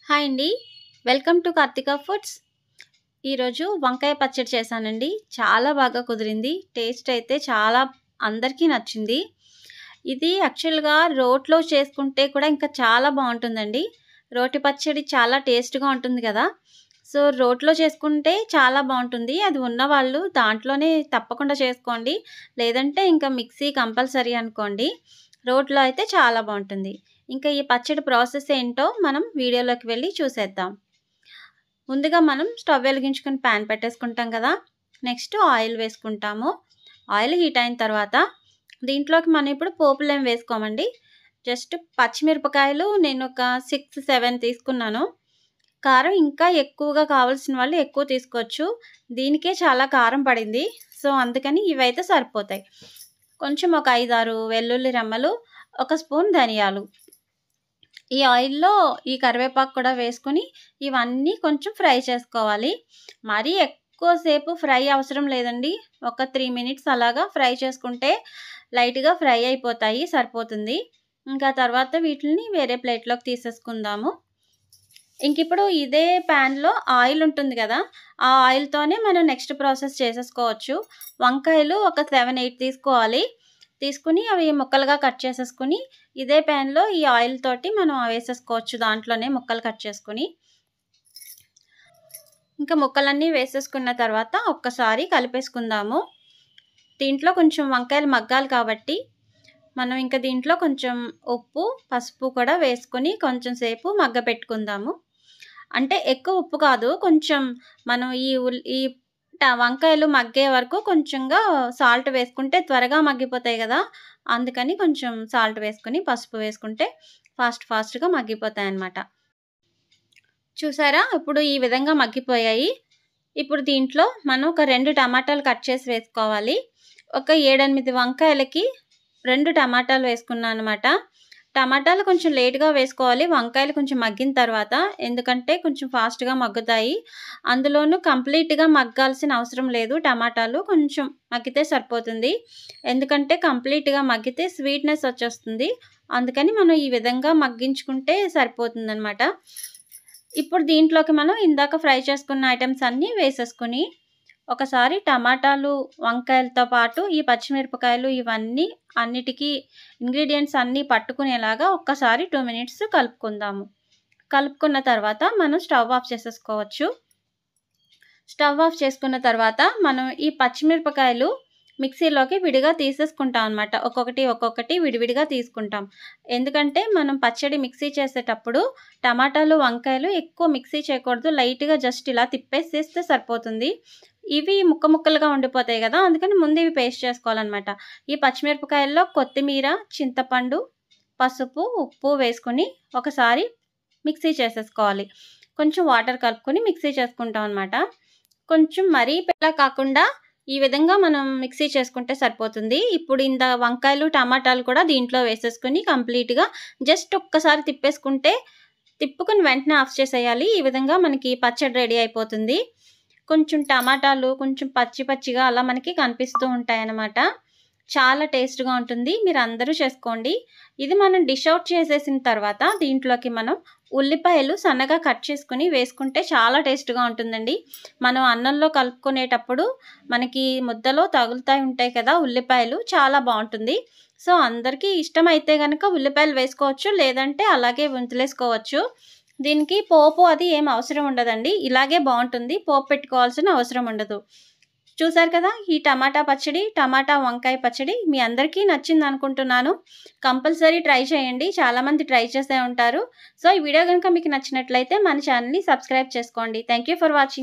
Hi అండి. Welcome to Karthika foods. ఈరోజు వంకాయ పచ్చడి చేశానండి. చాలా బాగా కుదిరింది. టేస్ట్ అయితే చాలా అందరికీ నచ్చింది. ఇది యాక్చువల్‌గా రోట్లో చేసుకుంటే కూడా ఇంకా చాలా బావుంటుందండి. రోటి పచ్చడి చాలా టేస్ట్‌గా ఉంటుంది కదా! సో, రోట్లో చేసుకుంటే చాలా బావుంటుంది. అది ఉన్నవాళ్ళు దాంట్లోనే తప్పకుండా చేసుకోండి. లేదంటే ఇంకా మిక్సీ కంపల్సరీ అనుకోండి. రోట్లో అయితే చాలా బావుంటుంది. ఇంకా ఈ పచ్చడి ప్రాసెస్ ఏంటో మనం వీడియోలోకి వెళ్ళి చూసేద్దాం. ముందుగా మనం స్టవ్ వెలిగించుకొని పాన్ పెట్టేసుకుంటాం కదా! నెక్స్ట్ ఆయిల్ వేసుకుంటాము. ఆయిల్ హీట్ అయిన తర్వాత దీంట్లోకి మనం ఇప్పుడు పోపులేం వేసుకోమండి. జస్ట్ పచ్చిమిరపకాయలు నేను ఒక 6, 7 తీసుకున్నాను. కారం ఇంకా ఎక్కువగా కావాల్సిన వాళ్ళు ఎక్కువ తీసుకోవచ్చు. దీనికే చాలా కారం పడింది. సో, అందుకని ఇవైతే సరిపోతాయి. కొంచెం ఒక 5, 6 వెల్లుల్లి రెమ్మలు, ఒక స్పూన్ ధనియాలు. ఈ ఆయిల్‌లో ఈ కరివేపాకు కూడా వేసుకొని ఇవన్నీ కొంచెం ఫ్రై చేసుకోవాలి. మరీ ఎక్కువ సేపు ఫ్రై అవసరం లేదండి. ఒక 3 మినిట్స్ అలాగా ఫ్రై చేసుకుంటే లైట్‌గా ఫ్రై అయిపోతాయి, సరిపోతుంది. ఇంకా తర్వాత వీటిల్ని వేరే ప్లేట్‌లోకి తీసేసుకుందాము. ఇంకిప్పుడు ఇదే ప్యాన్‌లో ఆయిల్ ఉంటుంది గదా! ఆ ఆయిల్‌తోనే మనం నెక్స్ట్ ప్రాసెస్ చేసేసుకోవచ్చు. వంకాయలు ఒక 7, 8 తీసుకోవాలి. తీసుకొని అవి ముక్కలుగా కట్ చేసేసుకొని ఇదే ప్యాన్‌లో ఈ ఆయిల్ తోటి మనం వేసేసుకోవచ్చు. దాంట్లోనే ముక్కలు కట్ చేసుకొని. ఇంకా ముక్కలన్నీ వేసేసుకున్న తర్వాత ఒక్కసారి కలిపేసుకుందాము. దీంట్లో కొంచెం వంకాయలు మగ్గాలి కాబట్టి మనం ఇంకా దీంట్లో కొంచెం ఉప్పు, పసుపు కూడా వేసుకొని కొంచెం సేపు మగ్గపెట్టుకుందాము. అంటే ఎక్కువ ఉప్పు కాదు. కొంచెం మనం ఈ వంకాయలు మగ్గే వరకు కొంచెంగా సాల్ట్ వేసుకుంటే త్వరగా మగ్గిపోతాయి గదా! అందుకని కొంచెం సాల్ట్ వేసుకొని, పసుపు వేసుకుంటే ఫాస్ట్‌గా మగ్గిపోతాయన్నమాట. చూసారా? ఇప్పుడు ఈ విధంగా మగ్గిపోయాయి. ఇప్పుడు దీంట్లో మనం ఒక 2 టమాటాలు కట్ చేసి వేసుకోవాలి. ఒక 7, 8 వంకాయలకి 2 టమాటాలు వేసుకున్నానన్నమాట. టమాటాలు కొంచెం లేట్‌గా వేసుకోవాలి. వంకాయలు కొంచెం మగ్గిన తర్వాత. ఎందుకంటే కొంచెం ఫాస్ట్‌గా మగ్గుతాయి. అందులోనూ కంప్లీట్‌గా మగ్గాల్సిన అవసరం లేదు. టమాటాలు కొంచెం మగ్గితే సరిపోతుంది. ఎందుకంటే కంప్లీట్‌గా మగ్గితే స్వీట్‌నెస్ వచ్చేస్తుంది. అందుకని మనం ఈ విధంగా మగ్గించుకుంటే సరిపోతుందనమాట. ఇప్పుడు దీంట్లోకి మనం ఇందాక ఫ్రై చేసుకున్న ఐటెమ్స్ అన్నీ వేసేసుకొని ఒకసారి టమాటాలు, వంకాయలతో పాటు ఈ పచ్చిమిరపకాయలు ఇవన్నీ అన్నిటికీ ఇంగ్రీడియెంట్స్ అన్నీ పట్టుకునేలాగా ఒక్కసారి 2 మినిట్స్ కలుపుకుందాము. కలుపుకున్న తర్వాత మనం స్టవ్ ఆఫ్ చేసేసుకోవచ్చు. స్టవ్ ఆఫ్ చేసుకున్న తర్వాత మనం ఈ పచ్చిమిరపకాయలు మిక్సీలోకి విడిగా తీసేసుకుంటాం అనమాట. ఒక్కొక్కటి విడివిడిగా తీసుకుంటాం. ఎందుకంటే మనం పచ్చడి మిక్సీ చేసేటప్పుడు టమాటాలు, వంకాయలు ఎక్కువ మిక్సీ చేయకూడదు. లైట్‌గా జస్ట్ ఇలా తిప్పేసేస్తే సరిపోతుంది. ఇవి ముక్కలుగా ఉండిపోతాయి గదా! అందుకని ముందు ఇవి పేస్ట్ చేసుకోవాలనమాట. ఈ పచ్చిమిరపకాయల్లో కొత్తిమీర, చింతపండు, పసుపు, ఉప్పు వేసుకొని ఒకసారి మిక్సీ చేసేసుకోవాలి. కొంచెం వాటర్ కలుపుకొని మిక్సీ చేసుకుంటాం అనమాట. కొంచెం మరీ ఇలా కాకుండా ఈ విధంగా మనం మిక్సీ చేసుకుంటే సరిపోతుంది. ఇప్పుడు వంకాయలు, టమాటాలు కూడా దీంట్లో వేసేసుకొని కంప్లీట్‌గా జస్ట్ ఒక్కసారి తిప్పుకొని వెంటనే ఆఫ్ చేసేయాలి. ఈ విధంగా మనకి పచ్చడి రెడీ అయిపోతుంది. కొంచెం టమాటాలు కొంచెం పచ్చిగా అలా మనకి కనిపిస్తూ ఉంటాయన్నమాట. చాలా టేస్ట్‌గా ఉంటుంది. మీరందరూ చేసుకోండి. ఇది మనం డిష్ అవుట్ చేసేసిన తర్వాత దీంట్లోకి మనం ఉల్లిపాయలు సన్నగా కట్ చేసుకొని వేసుకుంటే చాలా టేస్ట్‌గా ఉంటుందండి. మనం అన్నంలో కలుపుకునేటప్పుడు మనకి ముద్దలో ఉంటాయి కదా! ఉల్లిపాయలు చాలా బావుంటుంది. సో, అందరికీ ఇష్టమైతే గనక ఉల్లిపాయలు వేసుకోవచ్చు. లేదంటే అలాగే వదిలేసుకోవచ్చు. దీనికి పోపు అది ఏం అవసరం ఉండదండి. ఇలాగే బావుంటుంది. పోపు పెట్టుకోవాల్సిన అవసరం ఉండదు. చూసారు కదా! ఈ టమాటా వంకాయ పచ్చడి మీ అందరికీ నచ్చిందనుకుంటున్నాను. కంపల్సరీ ట్రై చేయండి. చాలామంది ట్రై చేసే ఉంటారు. సో, ఈ వీడియో గనుక మీకు నచ్చినట్లయితే మన ఛానెల్‌ని సబ్స్క్రైబ్ చేసుకోండి. Thank you for watching.